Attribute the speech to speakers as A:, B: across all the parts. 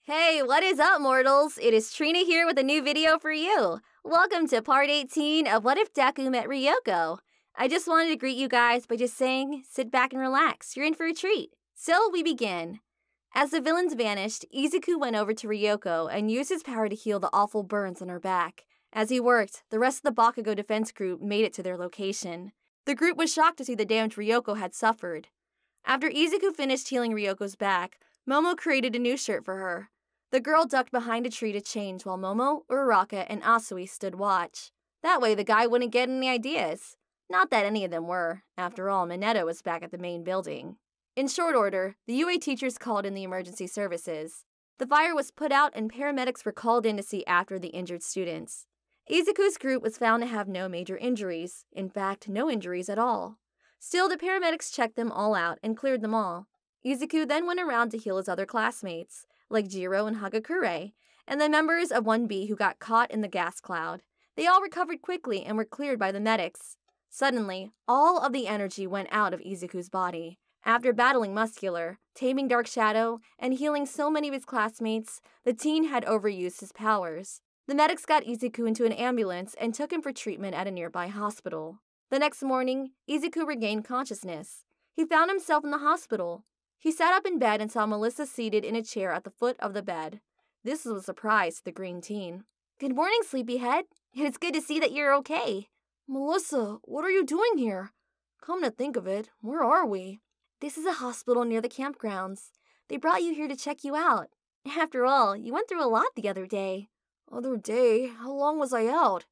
A: Hey, what is up, mortals? It is Trina here with a new video for you. Welcome to part 18 of What If Deku Met Ryoko. I just wanted to greet you guys by just saying, sit back and relax, you're in for a treat. So we begin. As the villains vanished, Izuku went over to Ryoko and used his power to heal the awful burns on her back. As he worked, the rest of the Bakugo defense group made it to their location. The group was shocked to see the damage Ryoko had suffered. After Izuku finished healing Ryoko's back, Momo created a new shirt for her. The girl ducked behind a tree to change while Momo, Uraraka, and Asui stood watch. That way the guy wouldn't get any ideas. Not that any of them were. After all, Mineta was back at the main building. In short order, the UA teachers called in the emergency services. The fire was put out and paramedics were called in to see after the injured students. Izuku's group was found to have no major injuries. In fact, no injuries at all. Still, the paramedics checked them all out and cleared them all. Izuku then went around to heal his other classmates, like Jiro and Hagakure, and the members of 1B who got caught in the gas cloud. They all recovered quickly and were cleared by the medics. Suddenly, all of the energy went out of Izuku's body. After battling Muscular, taming Dark Shadow, and healing so many of his classmates, the teen had overused his powers. The medics got Izuku into an ambulance and took him for treatment at a nearby hospital. The next morning, Izuku regained consciousness. He found himself in the hospital. He sat up in bed and saw Melissa seated in a chair at the foot of the bed. This was a surprise to the green teen. "Good morning, sleepyhead. It's good to see that you're okay."
B: "Melissa, what are you doing here? Come to think of it, where are we?"
A: "This is a hospital near the campgrounds. They brought you here to check you out. After all, you went through a lot the other day."
B: "Other day? How long was I out?"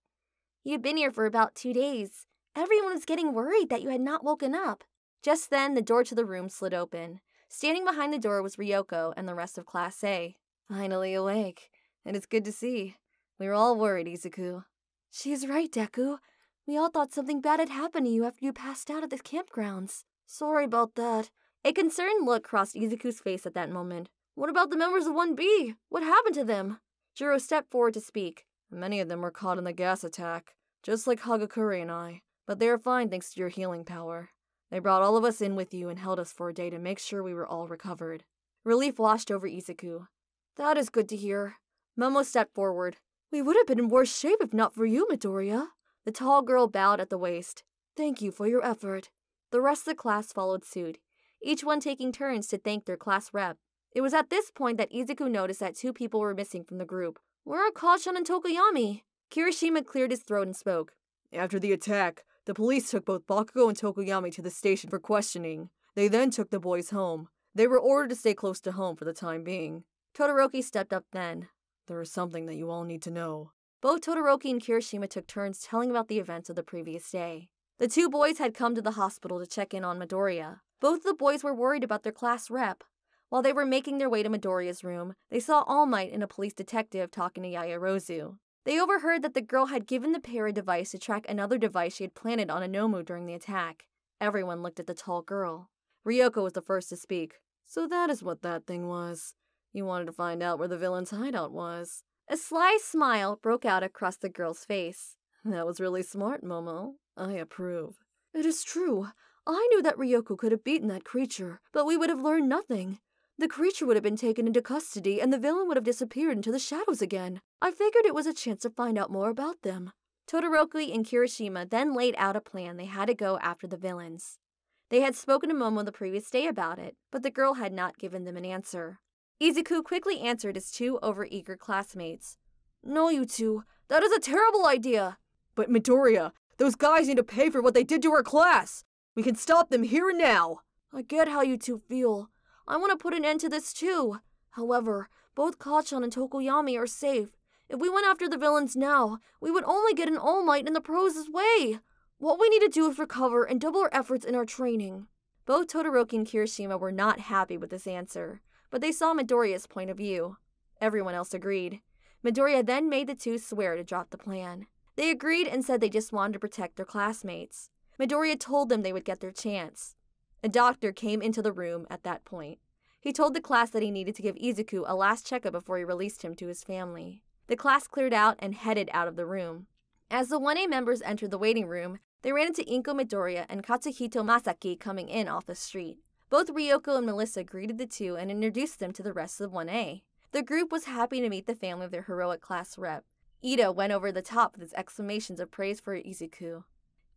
A: "You'd been here for about 2 days. Everyone was getting worried that you had not woken up." Just then, the door to the room slid open. Standing behind the door was Ryoko and the rest of Class A.
C: "Finally awake, and it's good to see. We were all worried, Izuku."
B: "She is right, Deku. We all thought something bad had happened to you after you passed out at the campgrounds. Sorry about that."
A: A concerned look crossed Izuku's face at that moment.
B: "What about the members of 1B? What happened to them?"
A: Jiro stepped forward to speak.
C: "Many of them were caught in the gas attack, just like Hagakure and I. But they are fine thanks to your healing power. They brought all of us in with you and held us for a day to make sure we were all recovered."
A: Relief washed over Izuku.
B: "That is good to hear."
A: Momo stepped forward.
B: "We would have been in worse shape if not for you, Midoriya."
A: The tall girl bowed at the waist.
B: "Thank you for your effort."
A: The rest of the class followed suit, each one taking turns to thank their class rep. It was at this point that Izuku noticed that 2 people were missing from the group.
B: "Where are Kacchan and Tokoyami?"
A: Kirishima cleared his throat and spoke.
C: "After the attack, the police took both Bakugo and Tokoyami to the station for questioning. They then took the boys home. They were ordered to stay close to home for the time being."
A: Todoroki stepped up then.
C: "There is something that you all need to know."
A: Both Todoroki and Kirishima took turns telling about the events of the previous day. The 2 boys had come to the hospital to check in on Midoriya. Both of the boys were worried about their class rep. While they were making their way to Midoriya's room, they saw All Might and a police detective talking to Yaoyorozu. They overheard that the girl had given the pair a device to track another device she had planted on Anomu during the attack. Everyone looked at the tall girl. Ryoko was the first to speak.
C: "So that is what that thing was. You wanted to find out where the villain's hideout was."
A: A sly smile broke out across the girl's face.
C: "That was really smart, Momo. I approve."
B: "It is true. I knew that Ryoko could have beaten that creature, but we would have learned nothing. The creature would have been taken into custody and the villain would have disappeared into the shadows again. I figured it was a chance to find out more about them."
A: Todoroki and Kirishima then laid out a plan they had to go after the villains. They had spoken to Momo the previous day about it, but the girl had not given them an answer. Izuku quickly answered his 2 overeager classmates.
B: "No, you two. That is a terrible idea."
C: "But Midoriya, those guys need to pay for what they did to our class. We can stop them here and now."
B: "I get how you two feel. I want to put an end to this too. However, both Kacchan and Tokoyami are safe. If we went after the villains now, we would only get an All Might in the pros' way. What we need to do is recover and double our efforts in our training."
A: Both Todoroki and Kirishima were not happy with this answer, but they saw Midoriya's point of view. Everyone else agreed. Midoriya then made the 2 swear to drop the plan. They agreed and said they just wanted to protect their classmates. Midoriya told them they would get their chance. A doctor came into the room at that point. He told the class that he needed to give Izuku a last checkup before he released him to his family. The class cleared out and headed out of the room. As the 1A members entered the waiting room, they ran into Inko Midoriya and Katsuhito Masaki coming in off the street. Both Ryoko and Melissa greeted the 2 and introduced them to the rest of 1A. The group was happy to meet the family of their heroic class rep. Ito went over the top with his exclamations of praise for Izuku.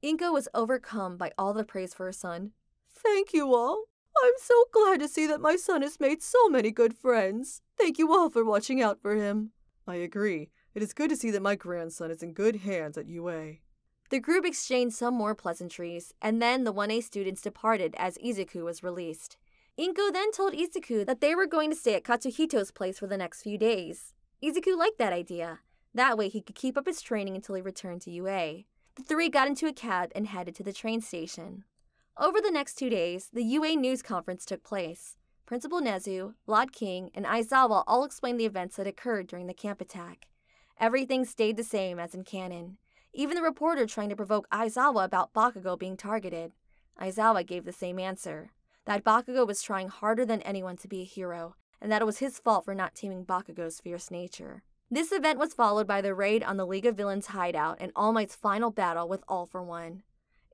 A: Inko was overcome by all the praise for her son.
B: Thank you all. I'm so glad to see that my son has made so many good friends. Thank you all for watching out for him.
C: I agree. It is good to see that my grandson is in good hands at UA.
A: The group exchanged some more pleasantries, and then the 1A students departed as Izuku was released. Inko then told Izuku that they were going to stay at Katsuhito's place for the next few days. Izuku liked that idea. That way he could keep up his training until he returned to UA. The three got into a cab and headed to the train station. Over the next 2 days, the UA news conference took place. Principal Nezu, Lord King, and Aizawa all explained the events that occurred during the camp attack. Everything stayed the same as in canon. Even the reporter trying to provoke Aizawa about Bakugo being targeted. Aizawa gave the same answer, that Bakugo was trying harder than anyone to be a hero, and that it was his fault for not taming Bakugo's fierce nature. This event was followed by the raid on the League of Villains hideout and All Might's final battle with All for One.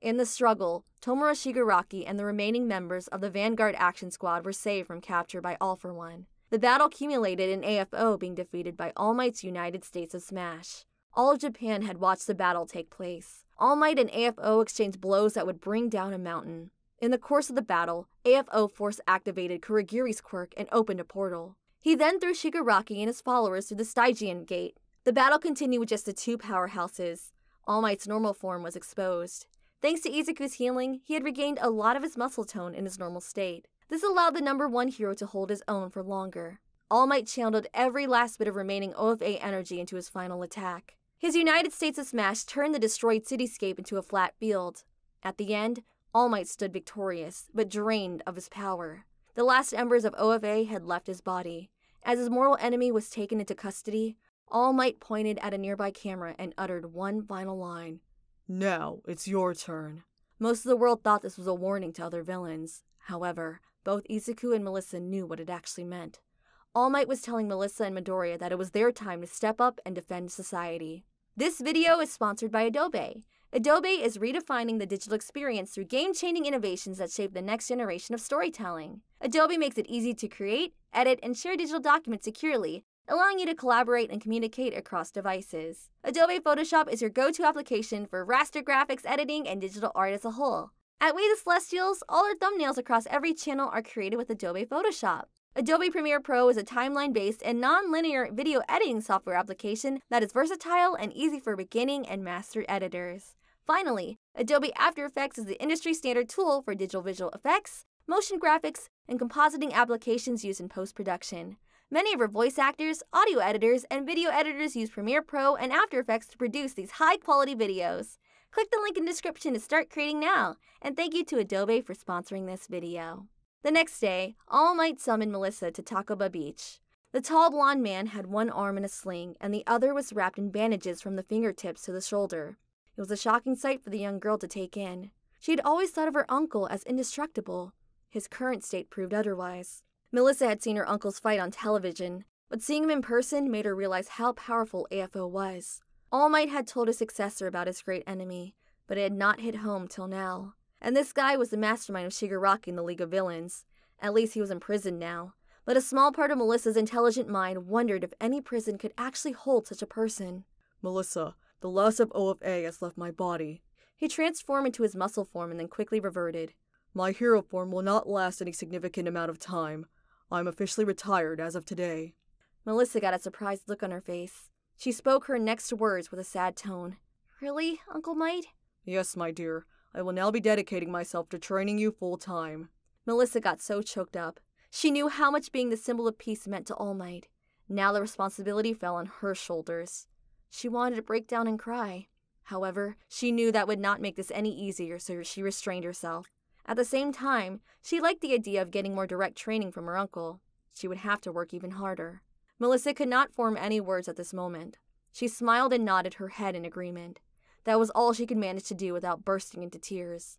A: In the struggle, Tomura Shigaraki and the remaining members of the Vanguard Action Squad were saved from capture by All for One. The battle culminated in AFO being defeated by All Might's United States of Smash. All of Japan had watched the battle take place. All Might and AFO exchanged blows that would bring down a mountain. In the course of the battle, AFO force-activated Kurogiri's quirk and opened a portal. He then threw Shigaraki and his followers through the Stygian Gate. The battle continued with just the two powerhouses. All Might's normal form was exposed. Thanks to Izuku's healing, he had regained a lot of his muscle tone in his normal state. This allowed the number 1 hero to hold his own for longer. All Might channeled every last bit of remaining OFA energy into his final attack. His United States of Smash turned the destroyed cityscape into a flat field. At the end, All Might stood victorious, but drained of his power. The last embers of OFA had left his body. As his mortal enemy was taken into custody, All Might pointed at a nearby camera and uttered one final line.
C: Now, it's your turn.
A: Most of the world thought this was a warning to other villains. However, both Izuku and Melissa knew what it actually meant. All Might was telling Melissa and Midoriya that it was their time to step up and defend society. This video is sponsored by Adobe. Adobe is redefining the digital experience through game-changing innovations that shape the next generation of storytelling. Adobe makes it easy to create, edit, and share digital documents securely, allowing you to collaborate and communicate across devices. Adobe Photoshop is your go-to application for raster graphics editing and digital art as a whole. At We the Celestials, all our thumbnails across every channel are created with Adobe Photoshop. Adobe Premiere Pro is a timeline-based and non-linear video editing software application that is versatile and easy for beginning and master editors. Finally, Adobe After Effects is the industry-standard tool for digital visual effects, motion graphics, and compositing applications used in post-production. Many of our voice actors, audio editors, and video editors use Premiere Pro and After Effects to produce these high-quality videos. Click the link in the description to start creating now, and thank you to Adobe for sponsoring this video. The next day, All Might summoned Melissa to Takoba Beach. The tall blonde man had one arm in a sling, and the other was wrapped in bandages from the fingertips to the shoulder. It was a shocking sight for the young girl to take in. She had always thought of her uncle as indestructible. His current state proved otherwise. Melissa had seen her uncles fight on television, but seeing him in person made her realize how powerful AFO was. All Might had told his successor about his great enemy, but it had not hit home till now. And this guy was the mastermind of Shigaraki in the League of Villains. At least he was in prison now. But a small part of Melissa's intelligent mind wondered if any prison could actually hold such a person.
C: Melissa, the last of OFA has left my body.
A: He transformed into his muscle form and then quickly reverted.
C: My hero form will not last any significant amount of time. I'm officially retired as of today.
A: Melissa got a surprised look on her face. She spoke her next words with a sad tone. Really, Uncle Might?
C: Yes, my dear. I will now be dedicating myself to training you full-time.
A: Melissa got so choked up. She knew how much being the symbol of peace meant to All Might. Now the responsibility fell on her shoulders. She wanted to break down and cry. However, she knew that would not make this any easier, so she restrained herself. At the same time, she liked the idea of getting more direct training from her uncle. She would have to work even harder. Melissa could not form any words at this moment. She smiled and nodded her head in agreement. That was all she could manage to do without bursting into tears.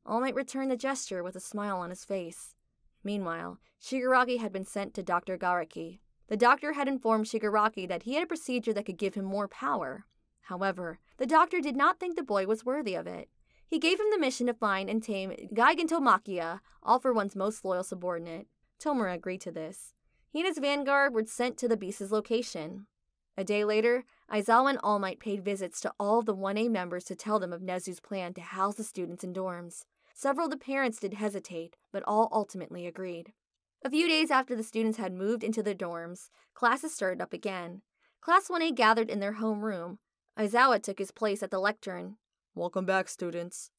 A: All Might returned the gesture with a smile on his face. Meanwhile, Shigaraki had been sent to Dr. Garaki. The doctor had informed Shigaraki that he had a procedure that could give him more power. However, the doctor did not think the boy was worthy of it. He gave him the mission to find and tame Gaigantomakia, All for One's most loyal subordinate. Tomura agreed to this. He and his vanguard were sent to the beast's location. A day later, Aizawa and All Might paid visits to all of the 1A members to tell them of Nezu's plan to house the students in dorms. Several of the parents did hesitate, but all ultimately agreed. A few days after the students had moved into their dorms, classes started up again. Class 1A gathered in their homeroom. Aizawa took his place at the lectern.
C: Welcome back, students.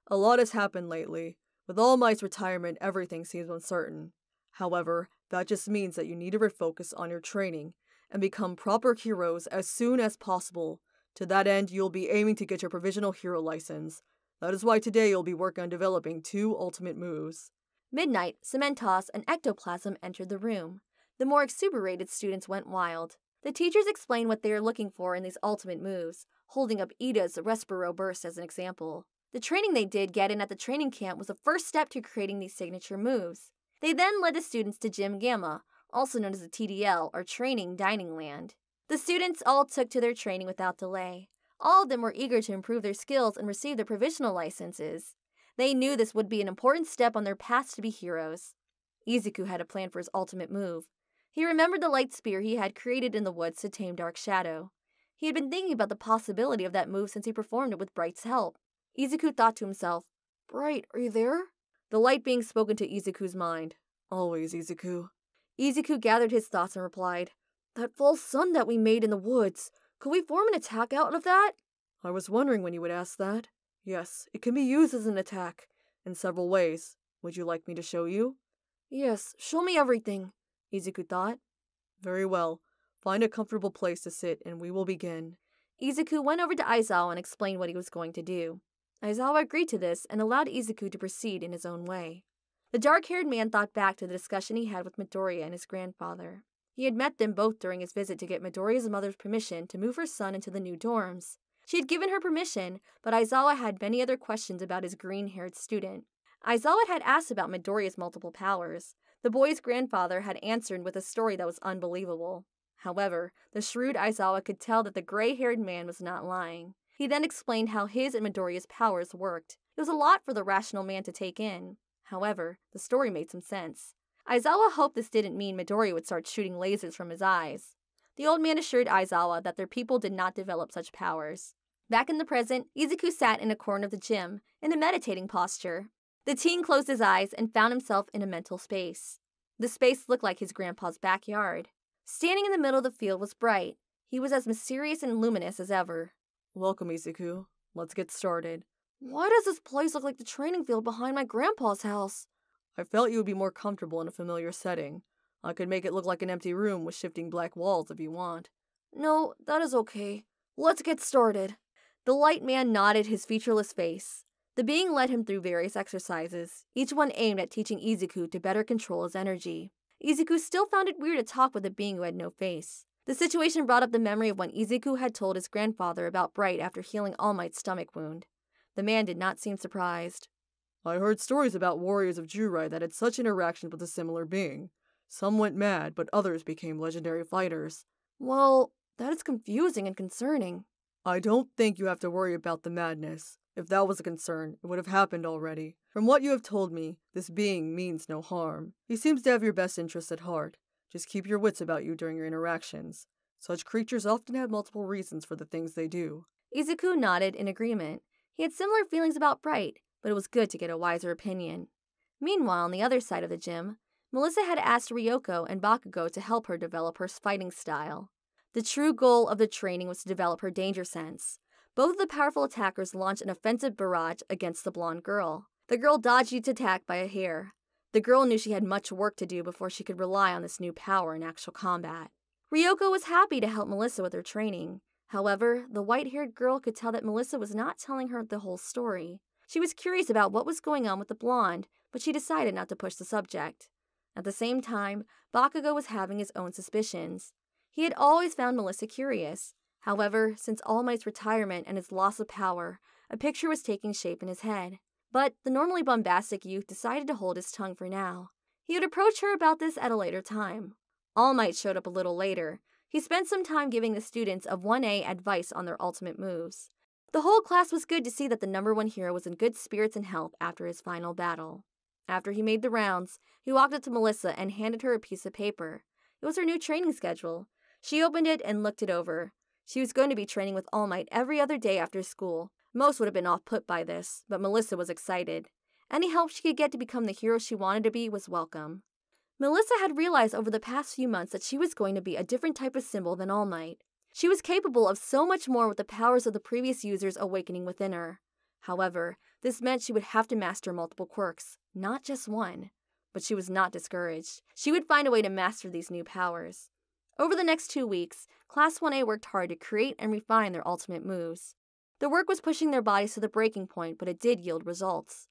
C: A lot has happened lately. With All Might's retirement, everything seems uncertain. However, that just means that you need to refocus on your training and become proper heroes as soon as possible. To that end, you'll be aiming to get your provisional hero license. That is why today you'll be working on developing 2 ultimate moves.
A: Midnight, Cementos, and Ectoplasm entered the room. The more exuberated students went wild. The teachers explained what they are looking for in these ultimate moves, holding up Ida's Respiro Burst as an example. The training they did get in at the training camp was the first step to creating these signature moves. They then led the students to Gym Gamma, also known as the TDL, or Training Dining Land. The students all took to their training without delay. All of them were eager to improve their skills and receive their provisional licenses. They knew this would be an important step on their path to be heroes. Izuku had a plan for his ultimate move. He remembered the light spear he had created in the woods to tame Dark Shadow. He had been thinking about the possibility of that move since he performed it with Bright's help. Izuku thought to himself,
B: Bright, are you there?
C: The light being spoken to Izuku's mind. Always, Izuku.
B: Izuku gathered his thoughts and replied, That false sun that we made in the woods, could we form an attack out of that?
C: I was wondering when you would ask that. Yes, it can be used as an attack, in several ways. Would you like me to show you?
B: Yes, show me everything, Izuku thought.
C: Very well. Find a comfortable place to sit and we will begin.
A: Izuku went over to Aizawa and explained what he was going to do. Aizawa agreed to this and allowed Izuku to proceed in his own way. The dark-haired man thought back to the discussion he had with Midoriya and his grandfather. He had met them both during his visit to get Midoriya's mother's permission to move her son into the new dorms. She had given her permission, but Aizawa had many other questions about his green-haired student. Aizawa had asked about Midoriya's multiple powers. The boy's grandfather had answered with a story that was unbelievable. However, the shrewd Aizawa could tell that the gray-haired man was not lying. He then explained how his and Midoriya's powers worked. It was a lot for the rational man to take in. However, the story made some sense. Aizawa hoped this didn't mean Midoriya would start shooting lasers from his eyes. The old man assured Aizawa that their people did not develop such powers. Back in the present, Izuku sat in a corner of the gym, in a meditating posture. The teen closed his eyes and found himself in a mental space. The space looked like his grandpa's backyard. Standing in the middle of the field was Bright. He was as mysterious and luminous as ever.
C: Welcome, Izuku. Let's get started.
B: Why does this place look like the training field behind my grandpa's house?
C: I felt you would be more comfortable in a familiar setting. I could make it look like an empty room with shifting black walls if you want.
B: No, that is okay. Let's get started.
A: The light man nodded his featureless face. The being led him through various exercises, each one aimed at teaching Izuku to better control his energy. Izuku still found it weird to talk with a being who had no face. The situation brought up the memory of when Izuku had told his grandfather about Bright after healing All Might's stomach wound. The man did not seem surprised.
C: I heard stories about warriors of Jurai that had such interactions with a similar being. Some went mad, but others became legendary fighters.
B: Well, that is confusing and concerning.
C: I don't think you have to worry about the madness. If that was a concern, it would have happened already. From what you have told me, this being means no harm. He seems to have your best interests at heart. Just keep your wits about you during your interactions. Such creatures often have multiple reasons for the things they do.
A: Izuku nodded in agreement. He had similar feelings about Bright, but it was good to get a wiser opinion. Meanwhile, on the other side of the gym, Melissa had asked Ryoko and Bakugo to help her develop her fighting style. The true goal of the training was to develop her danger sense. Both of the powerful attackers launched an offensive barrage against the blonde girl. The girl dodged each attack by a hair. The girl knew she had much work to do before she could rely on this new power in actual combat. Ryoko was happy to help Melissa with her training. However, the white-haired girl could tell that Melissa was not telling her the whole story. She was curious about what was going on with the blonde, but she decided not to push the subject. At the same time, Bakugo was having his own suspicions. He had always found Melissa curious. However, since All Might's retirement and his loss of power, a picture was taking shape in his head. But the normally bombastic youth decided to hold his tongue for now. He would approach her about this at a later time. All Might showed up a little later. He spent some time giving the students of 1A advice on their ultimate moves. The whole class was good to see that the #1 hero was in good spirits and health after his final battle. After he made the rounds, he walked up to Melissa and handed her a piece of paper. It was her new training schedule. She opened it and looked it over. She was going to be training with All Might every other day after school. Most would have been off-put by this, but Melissa was excited. Any help she could get to become the hero she wanted to be was welcome. Melissa had realized over the past few months that she was going to be a different type of symbol than All Might. She was capable of so much more with the powers of the previous users awakening within her. However, this meant she would have to master multiple quirks, not just one. But she was not discouraged. She would find a way to master these new powers. Over the next 2 weeks, Class 1A worked hard to create and refine their ultimate moves. The work was pushing their bodies to the breaking point, but it did yield results.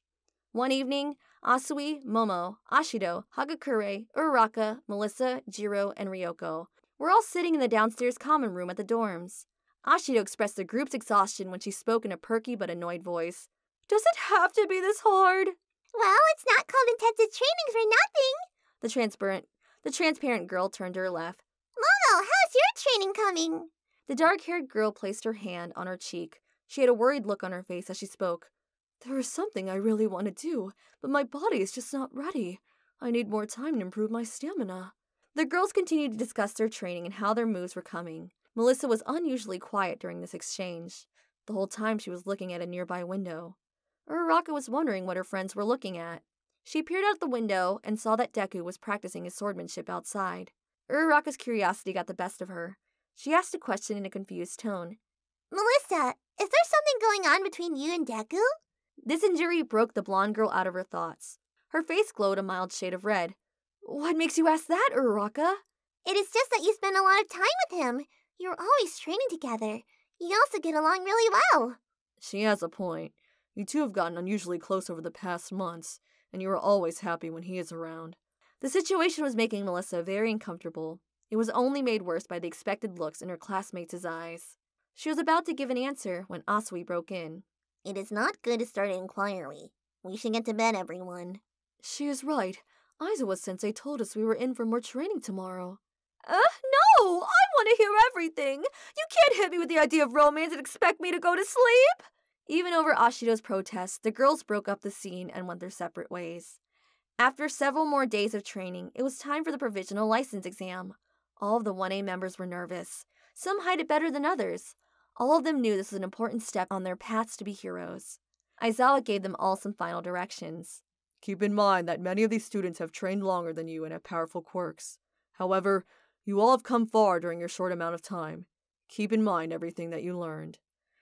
A: One evening, Asui, Momo, Ashido, Hagakure, Uraraka, Melissa, Jiro, and Ryoko were all sitting in the downstairs common room at the dorms. Ashido expressed the group's exhaustion when she spoke in a perky but annoyed voice. "Does it have to be this hard?"
D: Well, it's not called intensive training for nothing.
A: The transparent girl turned to her left.
D: Momo, how's your training coming?
A: The dark-haired girl placed her hand on her cheek. She had a worried look on her face as she spoke. "There is something I really want to do, but my body is just not ready. I need more time to improve my stamina." The girls continued to discuss their training and how their moves were coming. Melissa was unusually quiet during this exchange. The whole time she was looking at a nearby window. Uraraka was wondering what her friends were looking at. She peered out the window and saw that Deku was practicing his swordsmanship outside. Uraraka's curiosity got the best of her. She asked a question in a confused tone.
D: Melissa, is there something going on between you and Deku?
A: This injury broke the blonde girl out of her thoughts. Her face glowed a mild shade of red. "What makes you ask that, Uraraka?"
D: It is just that you spend a lot of time with him. You're always training together. You also get along really well.
C: She has a point. You two have gotten unusually close over the past months, and you are always happy when he is around.
A: The situation was making Melissa very uncomfortable. It was only made worse by the expected looks in her classmates' eyes. She was about to give an answer when Asui broke in.
D: It is not good to start an inquiry. We should get to bed, everyone.
B: She is right. Aizawa-sensei told us we were in for more training tomorrow.
A: No! I want to hear everything! You can't hit me with the idea of romance and expect me to go to sleep! Even over Ashido's protest, the girls broke up the scene and went their separate ways. After several more days of training, it was time for the provisional license exam. All of the 1A members were nervous. Some hid it better than others. All of them knew this was an important step on their paths to be heroes. Aizawa gave them all some final directions.
C: Keep in mind that many of these students have trained longer than you and have powerful quirks. However, you all have come far during your short amount of time. Keep in mind everything that you learned.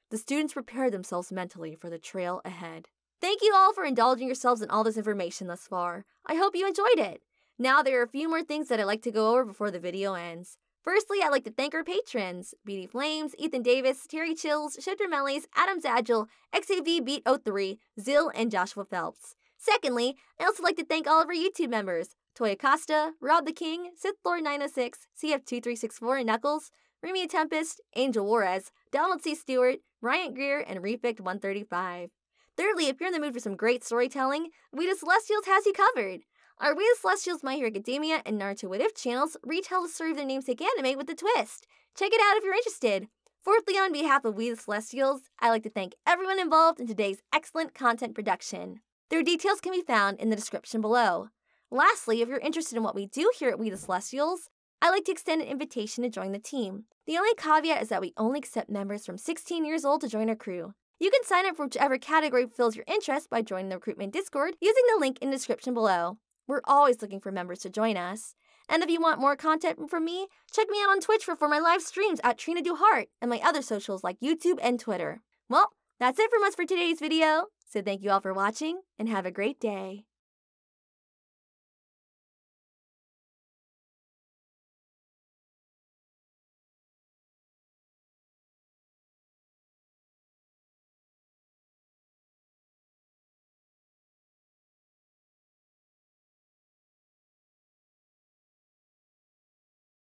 A: The students prepared themselves mentally for the trail ahead. Thank you all for indulging yourselves in all this information thus far. I hope you enjoyed it. Now there are a few more things that I'd like to go over before the video ends. Firstly, I'd like to thank our patrons, BD Flames, Ethan Davis, Terry Chills, Shifter Mellies, Adams Agile, XAV Beat 03, Zill, and Joshua Phelps. Secondly, I'd also like to thank all of our YouTube members, Toya Costa, Rob the King, Sith Lord 906, CF2364 and Knuckles, Remia Tempest, Angel Juarez, Donald C. Stewart, Bryant Greer, and Refict 135. Thirdly, if you're in the mood for some great storytelling, We the Celestials has you covered. Our We the Celestials My Hero Academia and Naruto What If channels retell the story of their namesake anime with a twist. Check it out if you're interested. Fourthly, on behalf of We the Celestials, I'd like to thank everyone involved in today's excellent content production. Their details can be found in the description below. Lastly, if you're interested in what we do here at We the Celestials, I'd like to extend an invitation to join the team. The only caveat is that we only accept members from 16 years old to join our crew. You can sign up for whichever category fills your interest by joining the recruitment Discord using the link in the description below. We're always looking for members to join us. And if you want more content from me, check me out on Twitch for my live streams at Trina Do Heart and my other socials like YouTube and Twitter. Well, that's it from us for today's video. So thank you all for watching and have a great day.